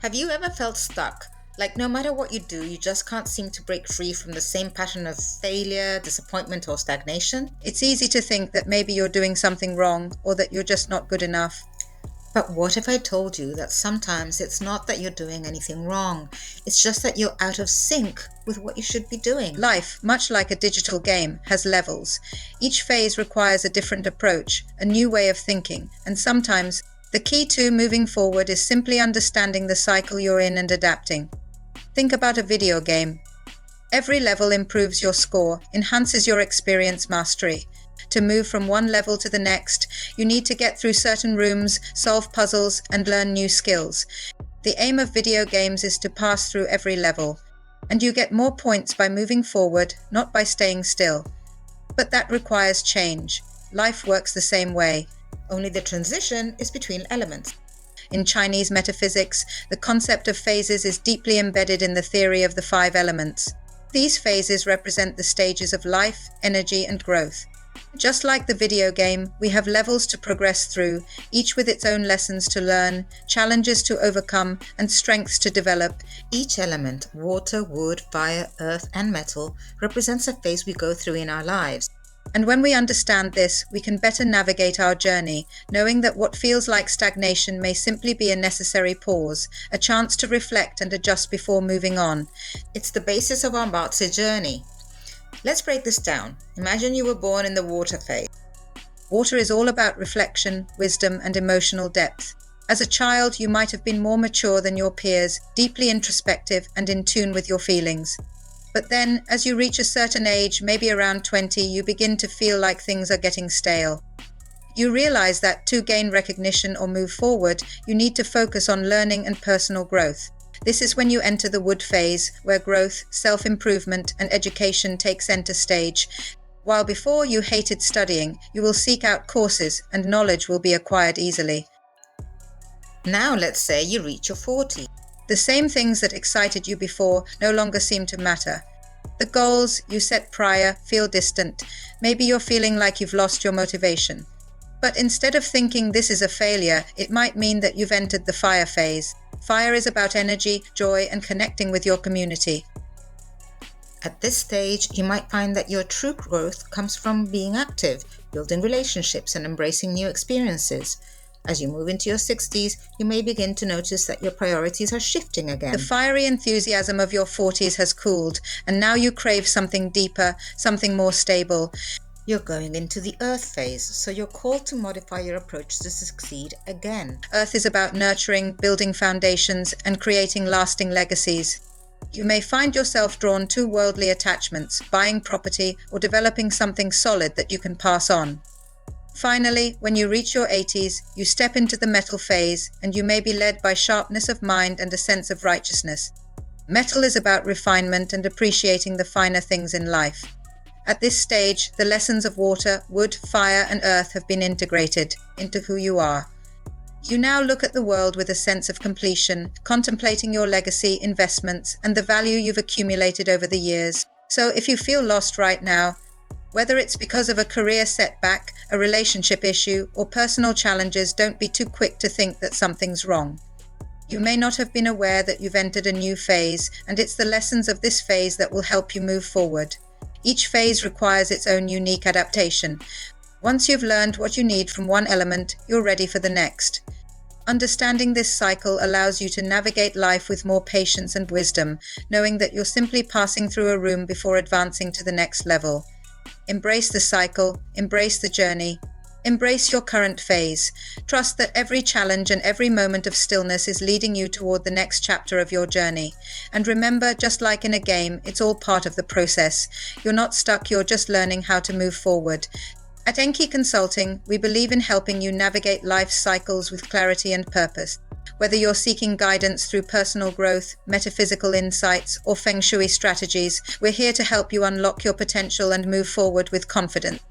Have you ever felt stuck? Like no matter what you do, you just can't seem to break free from the same pattern of failure, disappointment, or stagnation? It's easy to think that maybe you're doing something wrong or that you're just not good enough. But what if I told you that sometimes it's not that you're doing anything wrong, it's just that you're out of sync with what you should be doing? Life, much like a digital game, has levels. Each phase requires a different approach, a new way of thinking, and sometimes the key to moving forward is simply understanding the cycle you're in and adapting. Think about a video game. Every level improves your score, enhances your experience mastery. To move from one level to the next, you need to get through certain rooms, solve puzzles, and learn new skills. The aim of video games is to pass through every level, and you get more points by moving forward, not by staying still. But that requires change. Life works the same way. Only the transition is between elements. In Chinese metaphysics, the concept of phases is deeply embedded in the theory of the 5 elements. These phases represent the stages of life, energy, and growth. Just like the video game, we have levels to progress through, each with its own lessons to learn, challenges to overcome, and strengths to develop. Each element, water, wood, fire, earth, and metal, represents a phase we go through in our lives. And when we understand this, we can better navigate our journey, knowing that what feels like stagnation may simply be a necessary pause, a chance to reflect and adjust before moving on. It's the basis of our BaZi journey. Let's break this down. Imagine you were born in the water phase. Water is all about reflection, wisdom, and emotional depth. As a child, you might have been more mature than your peers, deeply introspective and in tune with your feelings. But then, as you reach a certain age, maybe around 20, you begin to feel like things are getting stale. You realize that to gain recognition or move forward, you need to focus on learning and personal growth. This is when you enter the wood phase, where growth, self-improvement, and education take center stage. While before you hated studying, you will seek out courses and knowledge will be acquired easily. Now let's say you reach your 40s. The same things that excited you before no longer seem to matter. The goals you set prior feel distant. Maybe you're feeling like you've lost your motivation. But instead of thinking this is a failure, it might mean that you've entered the fire phase. Fire is about energy, joy, and connecting with your community. At this stage, you might find that your true growth comes from being active, building relationships, and embracing new experiences. As you move into your 60s, you may begin to notice that your priorities are shifting again. The fiery enthusiasm of your 40s has cooled, and now you crave something deeper, something more stable. You're going into the earth phase, so you're called to modify your approach to succeed again. Earth is about nurturing, building foundations, and creating lasting legacies. You may find yourself drawn to worldly attachments, buying property, or developing something solid that you can pass on. Finally, when you reach your 80s, you step into the metal phase, and you may be led by sharpness of mind and a sense of righteousness. Metal is about refinement and appreciating the finer things in life. At this stage, the lessons of water, wood, fire, and earth have been integrated into who you are. You now look at the world with a sense of completion, contemplating your legacy, investments, and the value you've accumulated over the years. So if you feel lost right now, whether it's because of a career setback, a relationship issue, or personal challenges, don't be too quick to think that something's wrong. You may not have been aware that you've entered a new phase, and it's the lessons of this phase that will help you move forward. Each phase requires its own unique adaptation. Once you've learned what you need from one element, you're ready for the next. Understanding this cycle allows you to navigate life with more patience and wisdom, knowing that you're simply passing through a room before advancing to the next level. Embrace the cycle, embrace the journey, embrace your current phase. Trust that every challenge and every moment of stillness is leading you toward the next chapter of your journey. And remember, just like in a game, it's all part of the process. You're not stuck, you're just learning how to move forward. At Enki Consulting, we believe in helping you navigate life's cycles with clarity and purpose. Whether you're seeking guidance through personal growth, metaphysical insights, or feng shui strategies, we're here to help you unlock your potential and move forward with confidence.